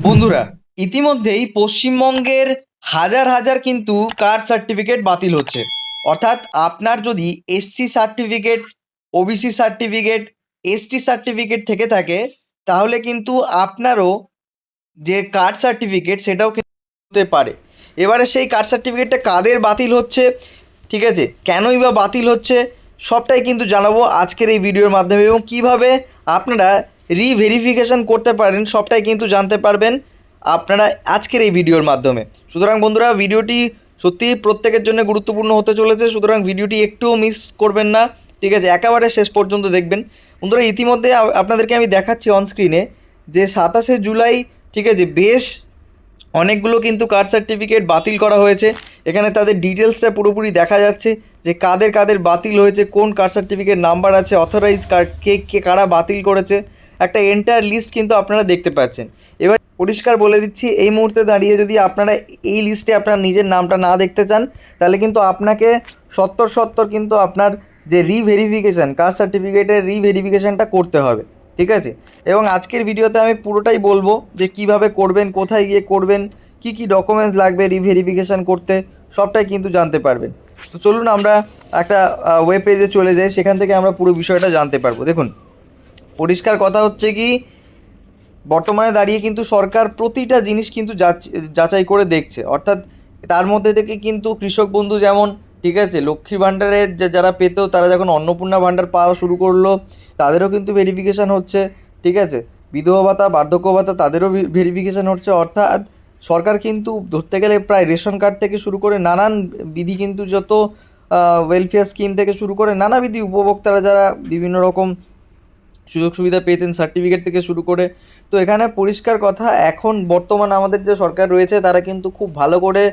বন্ধুরা, ইতিমধ্যেই পশ্চিমবঙ্গের হাজার হাজার কিন্তু কাস্ট সার্টিফিকেট বাতিল হচ্ছে। অর্থাৎ আপনার যদি SC certificate, OBC certificate, ST certificate থেকে থাকে, তাহলে কিন্তু আপনারও যে কাস্ট সার্টিফিকেট সেটাও কিন্তু হতে পারে। এবারে সেই কাস্ট সার্টিফিকেটটা কাদের বাতিল হচ্ছে, ঠিক আছে, কেনই বা বাতিল হচ্ছে, সবটাই কিন্তু জানাবো আজকের এই ভিডিওর মাধ্যমে, এবং কিভাবে আপনারা রিভেরিফিকেশন করতে পারেন সবটাই কিন্তু জানতে পারবেন আপনারা আজকের এই ভিডিওর মাধ্যমে। সুতরাং বন্ধুরা, ভিডিওটি সত্যিই প্রত্যেকের জন্য গুরুত্বপূর্ণ হতে চলেছে, সুতরাং ভিডিওটি একটুও মিস করবেন না, ঠিক আছে, একেবারে শেষ পর্যন্ত দেখবেন। বন্ধুরা, ইতিমধ্যে আপনাদেরকে আমি দেখাচ্ছি অন স্ক্রিনে যে 27শে জুলাই, ঠিক আছে, বেশ অনেকগুলো কিন্তু কাস্ট সার্টিফিকেট বাতিল করা হয়েছে। এখানে তাদের ডিটেলসটা পুরোপুরি দেখা যাচ্ছে যে কাদের কাদের বাতিল হয়েছে, কোন কাস্ট সার্টিফিকেট নাম্বার আছে, অথরাইজ কে কারা বাতিল করেছে, একটা এন্টায়ার লিস্ট কিন্তু আপনারা দেখতে পাচ্ছেন। এবার পরিষ্কার বলে দিচ্ছি, এই মুহূর্তে দাঁড়িয়ে যদি আপনারা এই লিস্টে আপনার নিজের নামটা না দেখতে চান, তাহলে কিন্তু আপনাকে সত্তর কিন্তু আপনার যে রিভেরিফিকেশান, কাস্ট সার্টিফিকেটের রিভেরিফিকেশানটা করতে হবে, ঠিক আছে। এবং আজকের ভিডিওতে আমি পুরোটাই বলবো যে কিভাবে করবেন, কোথায় গিয়ে করবেন, কি কি ডকুমেন্টস লাগবে রিভেরিফিকেশান করতে, সবটাই কিন্তু জানতে পারবেন। তো চলুন আমরা একটা ওয়েব পেজে চলে যাই, সেখান থেকে আমরা পুরো বিষয়টা জানতে পারবো। দেখুন, পরিষ্কার কথা হচ্ছে কি, বর্তমানে দাঁড়িয়ে কিন্তু সরকার প্রতিটা জিনিস কিন্তু যাচাই করে দেখছে। অর্থাৎ তার মধ্যে থেকে কিন্তু কৃষক বন্ধু যেমন, ঠিক আছে, লক্ষ্মী ভাণ্ডারের যারা পেত, তারা যখন অন্নপূর্ণা ভাণ্ডার পাওয়া শুরু করলো, তাদেরও কিন্তু ভেরিফিকেশান হচ্ছে, ঠিক আছে। বিধবা ভাতা, বার্ধক্য ভাতা, তাদেরও ভেরিফিকেশান হচ্ছে। অর্থাৎ সরকার কিন্তু ধরতে গেলে প্রায় রেশন কার্ড থেকে শুরু করে নানান বিধি, কিন্তু যত ওয়েলফেয়ার স্কিম থেকে শুরু করে নানাবিধি উপভোক্তারা যারা বিভিন্ন রকম সুযোগ সুবিধা পেতেন, সার্টিফিকেট থেকে শুরু করে। তো এখানে পরিষ্কার কথা, এখন বর্তমান আমাদের যে সরকার রয়েছে, তারা কিন্তু খুব ভালো করে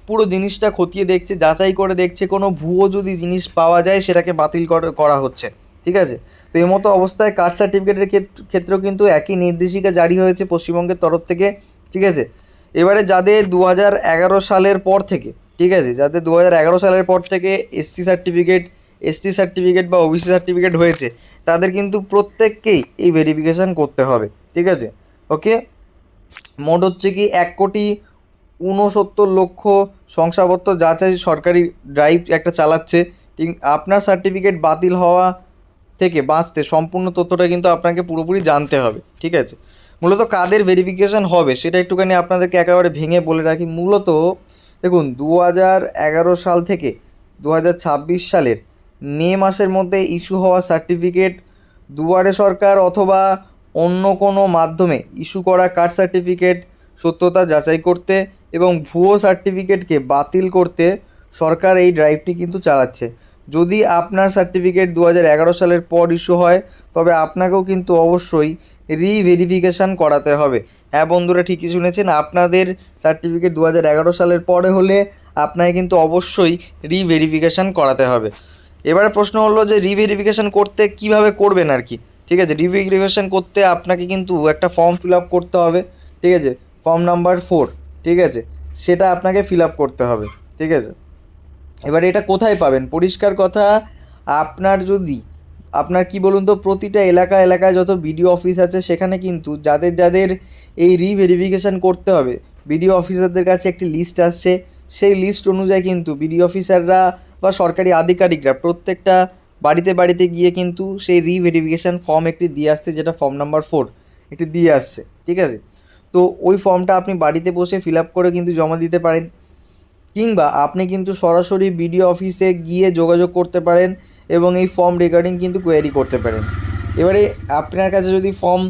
পুরো জিনিসটা খতিয়ে দেখছে, যাচাই করে দেখছে, কোনো ভুয়ো যদি জিনিস পাওয়া যায় সেটাকে বাতিল করা হচ্ছে, ঠিক আছে। তো এই মতো অবস্থায় কাস্ট সার্টিফিকেটের ক্ষেত্রেও কিন্তু একই নির্দেশিকা জারি হয়েছে পশ্চিমবঙ্গের তরফ থেকে, ঠিক আছে। এবারে যাদের 2011 সালের পর থেকে, ঠিক আছে, যাদের 2011 সালের পর থেকে এসসি সার্টিফিকেট, এসটি সার্টিফিকেট বা ওবিসি সার্টিফিকেট হয়েছে, তাদের কিন্তু প্রত্যেককেই এই ভেরিফিকেশান করতে হবে, ঠিক আছে। ওকে, মোট হচ্ছে কি 1,69,00,000 শংসাপত্র যাচাই সরকারি ড্রাইভ একটা চালাচ্ছে, ঠিক। আপনার সার্টিফিকেট বাতিল হওয়া থেকে বাঁচতে সম্পূর্ণ তথ্যটা কিন্তু আপনাকে পুরোপুরি জানতে হবে, ঠিক আছে। মূলত কাদের ভেরিফিকেশান হবে সেটা একটুখানি আপনাদেরকে একেবারে ভেঙে বলে রাখি। মূলত দেখুন, 2011 সাল থেকে 2026 সালের মে মাসের মধ্যে ইস্যু হওয়া সার্টিফিকেট, দুয়ারে সরকার অথবা অন্য কোনো মাধ্যমে ইস্যু করা কাস্ট সার্টিফিকেট সত্যতা যাচাই করতে এবং ভুয়ো সার্টিফিকেটকে বাতিল করতে সরকার এই ড্রাইভটি কিন্তু চালাচ্ছে। যদি আপনার সার্টিফিকেট 2011 সালের পর ইস্যু হয়, তবে আপনাকেও কিন্তু অবশ্যই রিভেরিফিকেশান করাতে হবে। হ্যাঁ বন্ধুরা, ঠিকই শুনেছেন, আপনাদের সার্টিফিকেট 2011 সালের পরে হলে আপনাকে কিন্তু অবশ্যই রিভেরিফিকেশান করাতে হবে। এবারে প্রশ্ন হলো যে রিভেরিফিকেশান করতে কিভাবে করবেন আর কি, ঠিক আছে। রিভেরিফিকেশান করতে আপনাকে কিন্তু একটা ফর্ম ফিল আপ করতে হবে, ঠিক আছে, ফর্ম নাম্বার 4, ঠিক আছে, সেটা আপনাকে ফিল আপ করতে হবে, ঠিক আছে। এবারে এটা কোথায় পাবেন, পরিষ্কার কথা, আপনার যদি আপনার কি বলুন তো, প্রতিটা এলাকায় যত বিডিও অফিস আছে, সেখানে কিন্তু যাদের যাদের এই রিভেরিফিকেশান করতে হবে, বিডিও অফিসারদের কাছে একটি লিস্ট আসছে। সেই লিস্ট অনুযায়ী কিন্তু বিডিও অফিসাররা বা সরকারি আধিকারিকরা প্রত্যেকটা বাড়িতে গিয়ে কিন্তু সেই রিভেরিফিকেশান ফর্ম একটি দিয়ে আসছে, যেটা ফর্ম নাম্বার 4 একটি দিয়ে আসছে, ঠিক আছে। তো ওই ফর্মটা আপনি বাড়িতে বসে ফিল আপ করে কিন্তু জমা দিতে পারেন, কিংবা আপনি কিন্তু সরাসরি বিডিও অফিসে গিয়ে যোগাযোগ করতে পারেন এবং এই ফর্ম রিগার্ডিং কিন্তু কোয়েরি করতে পারেন। এবারে আপনার কাছে যদি ফর্ম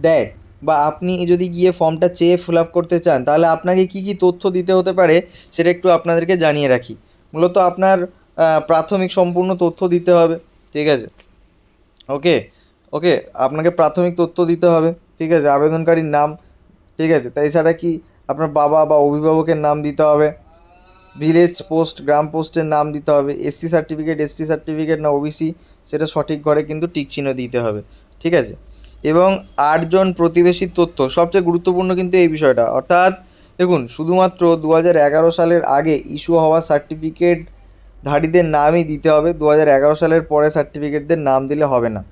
দেয় বা আপনি যদি গিয়ে ফর্মটা চেয়ে ফিল আপ করতে চান, তাহলে আপনাকে কি কি তথ্য দিতে হতে পারে সেটা একটু আপনাদেরকে জানিয়ে রাখি। মূলত আপনার প্রাথমিক সম্পূর্ণ তথ্য দিতে হবে, ঠিক আছে। ওকে ওকে আপনাকে প্রাথমিক তথ্য দিতে হবে, ঠিক আছে, আবেদনকারীর নাম, ঠিক আছে। তাই এছাড়া কি আপনার বাবা বা অভিভাবকের নাম দিতে হবে, ভিলেজ পোস্ট, গ্রাম পোস্টের নাম দিতে হবে, এসসি সার্টিফিকেট, এসটি সার্টিফিকেট না ওবিসি, সেটা সঠিক ঘরে কিন্তু টিক চিহ্ন দিতে হবে, ঠিক আছে। এবং 8 জন প্রতিবেশীর তথ্য সবচেয়ে গুরুত্বপূর্ণ কিন্তু এই বিষয়টা। অর্থাৎ দেখুন, শুধুমাত্র 2011 সালের আগে ইস্যু হওয়া সার্টিফিকেট ধারীদের নামই দিতে হবে, 2011 সালের পরে সার্টিফিকেটদের নাম দিলে হবে না।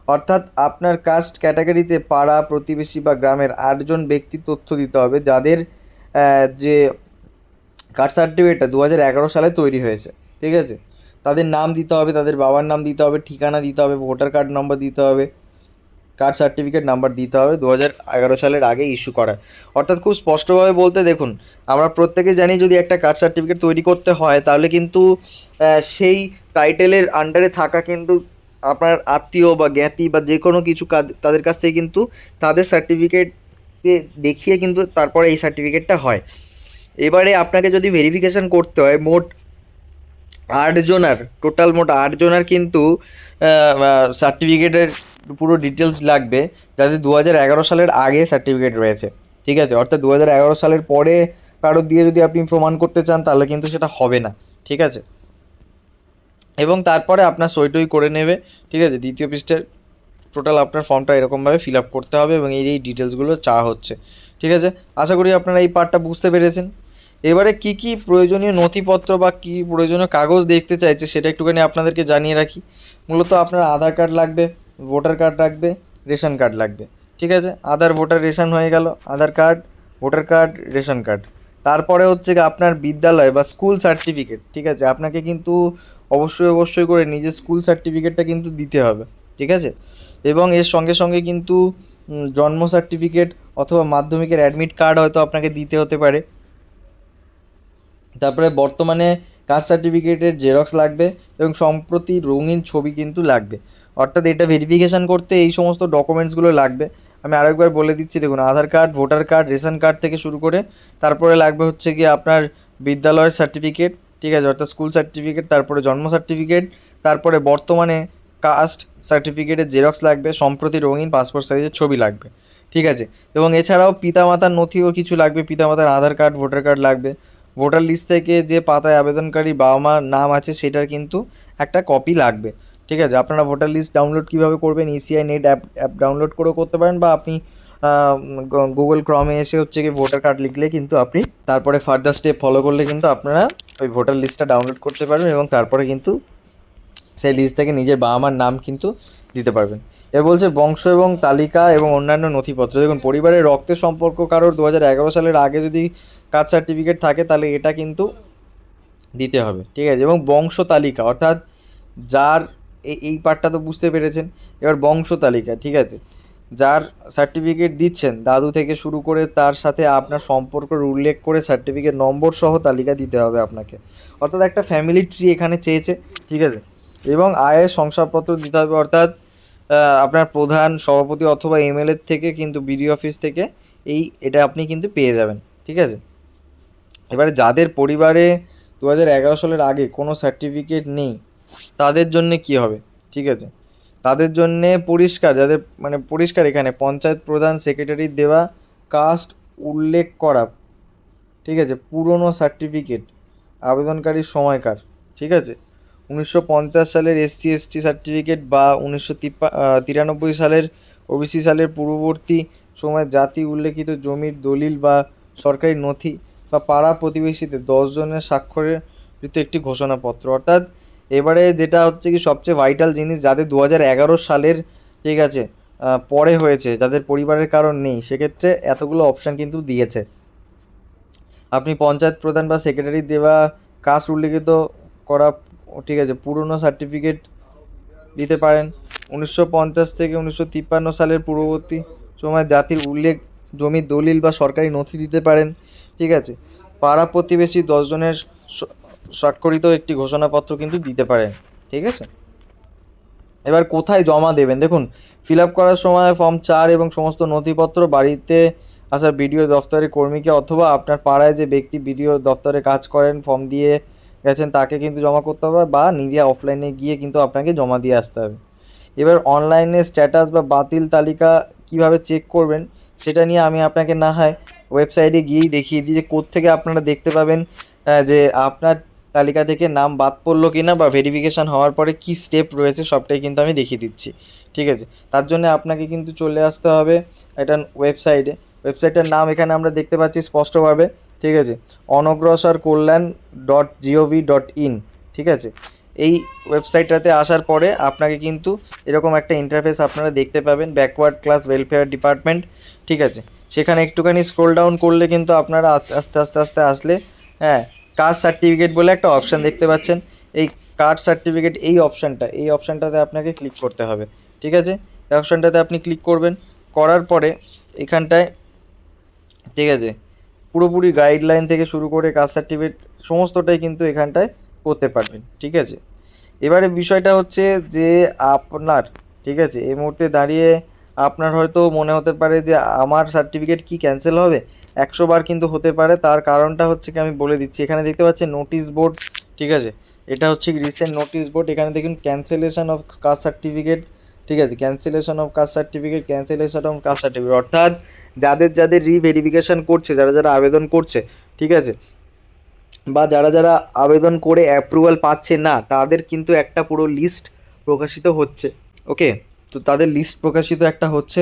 অর্থাৎ আপনার কাস্ট ক্যাটাগরিতে পাড়া প্রতিবেশী বা গ্রামের 8জন ব্যক্তি তথ্য দিতে হবে যাদের যে কাস্ট সার্টিফিকেটটা 2011 সালে তৈরি হয়েছে, ঠিক আছে। তাদের নাম দিতে হবে, তাদের বাবার নাম দিতে হবে, ঠিকানা দিতে হবে, ভোটার কার্ড নম্বর দিতে হবে, কাস্ট সার্টিফিকেট নাম্বার দিতে হবে 2011 সালের আগে ইস্যু করা। অর্থাৎ খুব স্পষ্টভাবে বলতে দেখুন, আমরা প্রত্যেকে জানি যদি একটা কাস্ট সার্টিফিকেট তৈরি করতে হয় তাহলে কিন্তু সেই টাইটেলের আন্ডারে থাকা কিন্তু আপনার আত্মীয় বা জ্ঞাতি বা যে কোনো কিছু তাদের কাছ থেকে কিন্তু তাদের সার্টিফিকেট দেখিয়ে কিন্তু তারপরে এই সার্টিফিকেটটা হয়। এবারে আপনাকে যদি ভেরিফিকেশান করতে হয় মোট 8জনার, টোটাল মোট 8জনার কিন্তু সার্টিফিকেটের পুরো ডিটেলস লাগবে যাদের 2011 সালের আগে সার্টিফিকেট রয়েছে, ঠিক আছে। অর্থাৎ 2011 সালের পরে কারোর দিয়ে যদি আপনি প্রমাণ করতে চান তাহলে কিন্তু সেটা হবে না, ঠিক আছে। এবং তারপরে আপনার সইটই করে নেবে, ঠিক আছে। দ্বিতীয় পৃষ্ঠের টোটাল আপনার ফর্মটা এরকমভাবে ফিল আপ করতে হবে এবং এই ডিটেলসগুলো চাওয়া হচ্ছে, ঠিক আছে। আশা করি আপনারা এই পার্টটা বুঝতে পেরেছেন। এবারে কি কি প্রয়োজনীয় নথিপত্র বা কী প্রয়োজনীয় কাগজ দেখতে চাইছে সেটা একটুখানি আপনাদেরকে জানিয়ে রাখি। মূলত আপনার আধার কার্ড লাগবে, ভোটার কার্ড লাগবে, রেশন কার্ড লাগবে, ঠিক আছে। আধার ভোটার রেশন হয়ে গেল, Aadhaar card, voter card, ration card. তারপরে হচ্ছে কি আপনার বিদ্যালয় বা স্কুল সার্টিফিকেট, ঠিক আছে। আপনাকে কিন্তু অবশ্যই করে নিজের স্কুল সার্টিফিকেটটা কিন্তু দিতে হবে, ঠিক আছে। এবং এর সঙ্গে সঙ্গে কিন্তু জন্ম সার্টিফিকেট অথবা মাধ্যমিকের অ্যাডমিট কার্ড হয়তো আপনাকে দিতে হতে পারে। তারপরে বর্তমানে কাস্ট সার্টিফিকেটের জেরক্স লাগবে এবং সম্প্রতি রঙিন ছবি কিন্তু লাগবে। অর্থাৎ এটা ভেরিফিকেশান করতে এই সমস্ত ডকুমেন্টসগুলো লাগবে। আমি আরেকবার বলে দিচ্ছি, দেখুন Aadhaar card, voter card, ration card থেকে শুরু করে তারপরে লাগবে হচ্ছে গিয়ে আপনার বিদ্যালয়ের সার্টিফিকেট, ঠিক আছে, অর্থাৎ স্কুল সার্টিফিকেট, তারপরে জন্ম সার্টিফিকেট, তারপরে বর্তমানে কাস্ট সার্টিফিকেটের জেরক্স লাগবে, সম্প্রতি রঙিন পাসপোর্ট সাইজের ছবি লাগবে, ঠিক আছে। এবং এছাড়াও পিতামাতার নথিও কিছু লাগবে, পিতামাতার আধার কার্ড, ভোটার কার্ড লাগবে। ভোটার লিস্ট থেকে যে পাতায় আবেদনকারী বাবা মার নাম আছে সেটার কিন্তু একটা কপি লাগবে, ঠিক আছে। আপনারা ভোটার লিস্ট ডাউনলোড কীভাবে করবেন, ইসিআই নেট অ্যাপ ডাউনলোড করেও করতে পারেন বা আপনি গুগল ক্রমে এসে হচ্ছে কি ভোটার কার্ড লিখলে কিন্তু আপনি তারপরে ফার্দার স্টেপ ফলো করলে কিন্তু আপনারা ওই ভোটার লিস্টটা ডাউনলোড করতে পারবেন এবং তারপরে কিন্তু সেই লিস্ট থেকে নিজের বাবা মার নাম কিন্তু দিতে পারবেন। এবার বলছে বংশ এবং তালিকা এবং অন্যান্য নথিপত্র। দেখুন পরিবারের রক্তের সম্পর্ক কারোর 2011 সালের আগে যদি কাস্ট সার্টিফিকেট থাকে তাহলে এটা কিন্তু দিতে হবে, ঠিক আছে। এবং বংশ তালিকা অর্থাৎ যার এই পার্টটা তো বুঝতে পেরেছেন। এবার বংশ তালিকা, ঠিক আছে, যার সার্টিফিকেট দিচ্ছেন দাদু থেকে শুরু করে তার সাথে আপনার সম্পর্কের উল্লেখ করে সার্টিফিকেট নম্বর সহ তালিকা দিতে হবে আপনাকে। অর্থাৎ একটা ফ্যামিলি ট্রি এখানে চেয়েছে, ঠিক আছে। এবং আয়ের শংসাপত্র দিতে হবে, অর্থাৎ আপনার প্রধান, সভাপতি অথবা এমএলএর থেকে কিন্তু বিডিও অফিস থেকে এটা আপনি কিন্তু পেয়ে যাবেন, ঠিক আছে। এবারে যাদের পরিবারে 2011 সালের আগে কোনো সার্টিফিকেট নেই তাদের জন্যে কী হবে, ঠিক আছে। তাদের জন্যে পরিষ্কার, যাদের মানে পরিষ্কার এখানে পঞ্চায়েত প্রধান, সেক্রেটারির দেওয়া কাস্ট উল্লেখ করা, ঠিক আছে, পুরনো সার্টিফিকেট আবেদনকারীর সময়কার, ঠিক আছে, 1950 সালের এসসি এসটি সার্টিফিকেট বা 1993 সালের ওবিসি সালের পূর্ববর্তী সময় জাতি উল্লেখিত জমির দলিল বা সরকারি নথি বা পাড়া প্রতিবেশীতে 10 জনের স্বাক্ষরিত একটি ঘোষণাপত্র। অর্থাৎ এবারে যেটা হচ্ছে কি সবচেয়ে ভাইটাল জিনিস, যাদের 2011 সালের, ঠিক আছে, পরে হয়েছে, যাদের পরিবারের কারণ নেই, সেক্ষেত্রে এতগুলো অপশান কিন্তু দিয়েছে। আপনি পঞ্চায়েত প্রধান বা সেক্রেটারির দেওয়া কাস্ট উল্লেখিত করা, ঠিক আছে, পুরনো সার্টিফিকেট দিতে পারেন। 1950 থেকে 1953 সালের পূর্ববর্তী সময় জাতির উল্লেখ জমির দলিল বা সরকারি নথি দিতে পারেন, ঠিক আছে। পাড়া প্রতিবেশী 10 জনের স্বাক্ষরিত একটি ঘোষণাপত্র কিন্তু দিতে পারেন, ঠিক আছে। এবার কোথায় জমা দেবেন, দেখুন ফিল আপ করার সময় ফর্ম 4 এবং সমস্ত নথিপত্র বাড়িতে আসা বিডিও দফতরের কর্মীকে অথবা আপনার পাড়ায় যে ব্যক্তি বিডিও দফতরে কাজ করেন ফর্ম দিয়ে গেছেন তাকে কিন্তু জমা করতে হবে বা নিজে অফলাইনে গিয়ে কিন্তু আপনাকে জমা দিয়ে আসতে হবে। এবার অনলাইনে স্ট্যাটাস বা বাতিল তালিকা কিভাবে চেক করবেন সেটা নিয়ে আমি আপনাকে না হয় ওয়েবসাইটে গিয়েই দেখিয়ে দিই যে কোত্থেকে আপনারা দেখতে পাবেন যে আপনার তালিকা থেকে নাম বাদ পড়লো কি না বা ভেরিফিকেশান হওয়ার পরে কী স্টেপ রয়েছে সবটাই কিন্তু আমি দেখিয়ে দিচ্ছি, ঠিক আছে। তার জন্য আপনাকে কিন্তু চলে আসতে হবে একটা ওয়েবসাইটের নাম এখানে আমরা দেখতে পাচ্ছি স্পষ্টভাবে, ঠিক আছে, অনগ্রসর কল্যাণ .gov.in, ঠিক আছে। এই ওয়েবসাইটটাতে আসার পরে আপনাকে কিন্তু এরকম একটা ইন্টারফেস আপনারা দেখতে পাবেন, ব্যাকওয়ার্ড ক্লাস ওয়েলফেয়ার ডিপার্টমেন্ট, ঠিক আছে। সেখানে একটুখানি স্ক্রোল ডাউন করলে কিন্তু আপনারা আস্তে আস্তে আস্তে আসলে হ্যাঁ কাস্ট সার্টিফিকেট বলে একটা অপশান দেখতে পাচ্ছেন। এই কাস্ট সার্টিফিকেট এই অপশানটাতে আপনাকে ক্লিক করতে হবে, ঠিক আছে। এই অপশানটাতে আপনি ক্লিক করবেন, করার পরে এখানটায়, ঠিক আছে, পুরোপুরি গাইডলাইন থেকে শুরু করে কাস্ট সার্টিফিকেট সমস্তটাই কিন্তু এখানটায় করতে পারবেন, ঠিক আছে। এবারে বিষয়টা হচ্ছে যে আপনার, ঠিক আছে, এই মুহূর্তে দাঁড়িয়ে আপনার হয়তো মনে হতে পারে যে আমার সার্টিফিকেট কি ক্যান্সেল হবে, 100 বার কিন্তু হতে পারে। তার কারণটা হচ্ছে কি আমি বলে দিচ্ছি। এখানে দেখতে পাচ্ছেন নোটিশ বোর্ড, ঠিক আছে, এটা হচ্ছে রিসেন্ট নোটিশ বোর্ড। এখানে দেখুন ক্যান্সেলেশন অফ কাস্ট সার্টিফিকেট, ঠিক আছে, ক্যান্সেলেশন অফ কাস্ট সার্টিফিকেট, অর্থাৎ যাদের যাদের রিভেরিফিকেশন করছে, যারা যারা আবেদন করছে, ঠিক আছে, বা যারা যারা আবেদন করে অ্যাপ্রুভাল পাচ্ছে না, তাদের কিন্তু একটা পুরো লিস্ট প্রকাশিত হচ্ছে। ওকে, তো তাদের লিস্ট প্রকাশিত একটা হচ্ছে।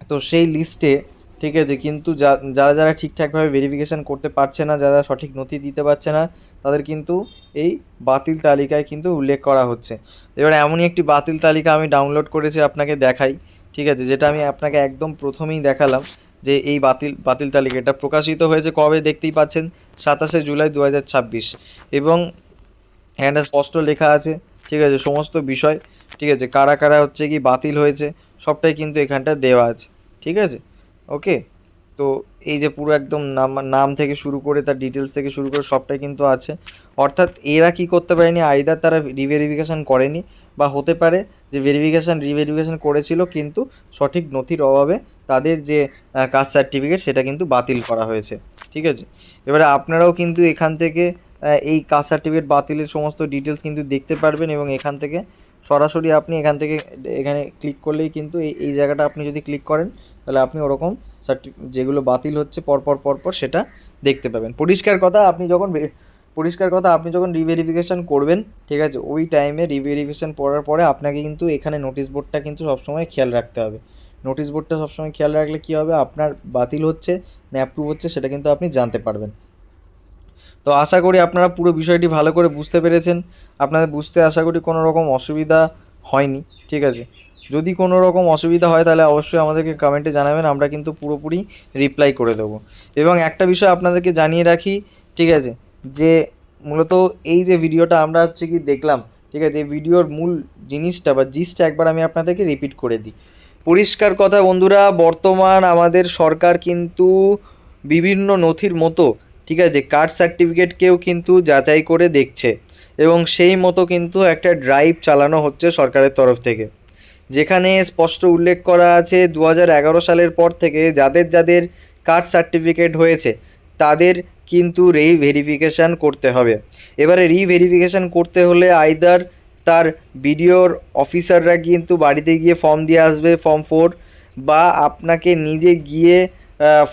তো সেই লিস্টে, ঠিক আছে, কিন্তু যারা যারা ঠিকঠাকভাবে ভেরিফিকেশান করতে পারছে না, যারা সঠিক নথি দিতে পারছে না, তাদের কিন্তু এই বাতিল তালিকায় কিন্তু উল্লেখ করা হচ্ছে। এবার এমনই একটি বাতিল তালিকা আমি ডাউনলোড করেছি, আপনাকে দেখাই, ঠিক আছে, যেটা আমি আপনাকে একদম প্রথমেই দেখালাম যে এই বাতিল তালিকাটা প্রকাশিত হয়েছে কবে দেখতেই পাচ্ছেন, 27শে জুলাই 2026, এবং এখানে স্পষ্ট লেখা আছে, ঠিক আছে, সমস্ত বিষয়, ঠিক আছে, কারা কারা হচ্ছে কি বাতিল হয়েছে সবটাই কিন্তু এখানটা দেওয়া আছে, ঠিক আছে। ওকে, তো এই যে পুরো একদম নাম থেকে শুরু করে তার ডিটেলস থেকে শুরু করে সবটাই কিন্তু আছে। অর্থাৎ এরা কি করতে পারেনি, আইদার তারা রিভেরিফিকেশান করেনি, বা হতে পারে যে রিভেরিফিকেশান করেছিল কিন্তু সঠিক নথির অভাবে তাদের যে কাস্ট সার্টিফিকেট সেটা কিন্তু বাতিল করা হয়েছে, ঠিক আছে। এবারে আপনারাও কিন্তু এখান থেকে এই কাস্ট সার্টিফিকেট বাতিলের সমস্ত ডিটেলস কিন্তু দেখতে পারবেন, এবং এখান থেকে সরাসরি আপনি এখানে ক্লিক করলেই কিন্তু এই জায়গাটা আপনি যদি ক্লিক করেন তাহলে আপনি ওরকম যেগুলো বাতিল হচ্ছে পরপর সেটা দেখতে পাবেন। পরিষ্কার কথা আপনি যখন রিভেরিফিকেশান করবেন, ঠিক আছে, ওই টাইমে রিভেরিফিকেশান করার পরে আপনাকে কিন্তু এখানে নোটিশ বোর্ডটা কিন্তু সবসময় খেয়াল রাখতে হবে। নোটিশ বোর্ডটা সবসময় খেয়াল রাখলে কী হবে, আপনার বাতিল হচ্ছে না অ্যাপ্রুভ হচ্ছে সেটা কিন্তু আপনি জানতে পারবেন। তো আশা করি আপনারা পুরো বিষয়টি ভালো করে বুঝতে পেরেছেন। আপনাদের বুঝতে আশা করি কোনো রকম অসুবিধা হয়নি, ঠিক আছে। যদি কোনো রকম অসুবিধা হয় তাহলে অবশ্যই আমাদেরকে কমেন্টে জানাবেন, আমরা কিন্তু পুরোপুরি রিপ্লাই করে দেবো। এবং একটা বিষয় আপনাদেরকে জানিয়ে রাখি, ঠিক আছে, যে মূলত এই যে ভিডিওটা আমরা হচ্ছে কি দেখলাম, ঠিক আছে, এই ভিডিওর মূল জিনিসটা বা জিসটা একবার আমি আপনাদেরকে রিপিট করে দিই। পরিষ্কার কথা বন্ধুরা, বর্তমান আমাদের সরকার কিন্তু বিভিন্ন নথির মতো, ঠিক আছে, কাস্ট সার্টিফিকেটকেও কিন্তু যাচাই করে দেখছে, এবং সেই মতো কিন্তু একটা ড্রাইভ চালানো হচ্ছে সরকারের তরফ থেকে, যেখানে স্পষ্ট উল্লেখ করা আছে 2011 সালের পর থেকে যাদের যাদের কাস্ট সার্টিফিকেট হয়েছে তাদের কিন্তু রিভেরিফিকেশান করতে হবে। এবারে রিভেরিফিকেশান করতে হলে আইদার তার বিডিওর অফিসাররা কিন্তু বাড়িতে গিয়ে ফর্ম দিয়ে আসবে, ফর্ম 4, বা আপনাকে নিজে গিয়ে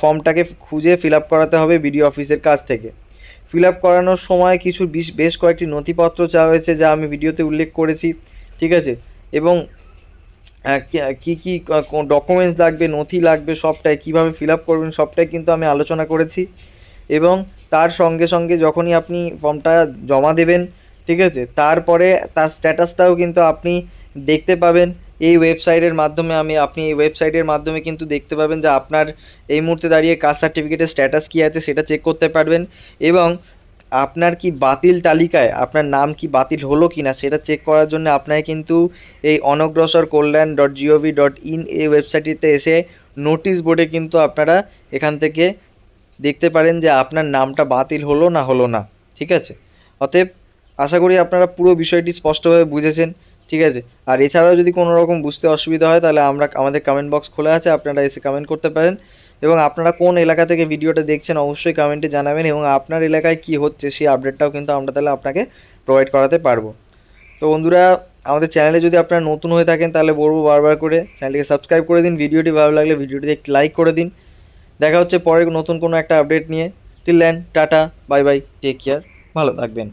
ফর্মটাকে খুঁজে ফিল আপ করাতে হবে বিডিও অফিসের কাছ থেকে। ফিল আপ করানোর সময় কিছু বেশ কয়েকটি নথিপত্র চাওয়া হয়েছে, যা আমি ভিডিওতে উল্লেখ করেছি, ঠিক আছে, এবং কী কী ডকুমেন্টস লাগবে, নথি লাগবে, সবটাই কীভাবে ফিল আপ করবেন সবটাই কিন্তু আমি আলোচনা করেছি। এবং তার সঙ্গে সঙ্গে যখনই আপনি ফর্মটা জমা দেবেন, ঠিক আছে, তারপরে তার স্ট্যাটাসটাও কিন্তু আপনি দেখতে পাবেন এই ওয়েবসাইটের মাধ্যমে। আপনি এই ওয়েবসাইটের মাধ্যমে কিন্তু দেখতে পাবেন যে আপনার এই মুহূর্তে দাঁড়িয়ে কাস্ট সার্টিফিকেটের স্ট্যাটাস কী আছে সেটা চেক করতে পারবেন, এবং আপনার কি বাতিল তালিকায় আপনার নাম কি বাতিল হলো কি না সেটা চেক করার জন্য আপনাকে কিন্তু এই onogrosarkolyan.gov.in এই ওয়েবসাইটটিতে এসে নোটিশ বোর্ডে কিন্তু আপনারা এখান থেকে দেখতে পারেন যে আপনার নামটা বাতিল হলো না, ঠিক আছে। অতএব আশা করি আপনারা পুরো বিষয়টি স্পষ্টভাবে বুঝেছেন, ঠিক আছে। আর এছাড়াও যদি কোনো রকম বুঝতে অসুবিধা হয় তাহলে আমাদের কমেন্ট বক্স খোলা আছে, আপনারা এসে কমেন্ট করতে পারেন। এবং আপনারা কোন এলাকা থেকে ভিডিওটা দেখছেন অবশ্যই কমেন্টে জানাবেন, এবং আপনার এলাকায় কি হচ্ছে সেই আপডেটটাও কিন্তু আমরা তাহলে আপনাকে প্রোভাইড করাতে পারবো। তো বন্ধুরা, আমাদের চ্যানেলে যদি আপনারা নতুন হয়ে থাকেন তাহলে বলবো বারবার করে চ্যানেলটিকে সাবস্ক্রাইব করে দিন, ভিডিওটি ভালো লাগলে ভিডিওটিতে একটি লাইক করে দিন। দেখা হচ্ছে পরে নতুন কোনো একটা আপডেট নিয়ে। Till then tata, bye bye, take care, ভালো থাকবেন।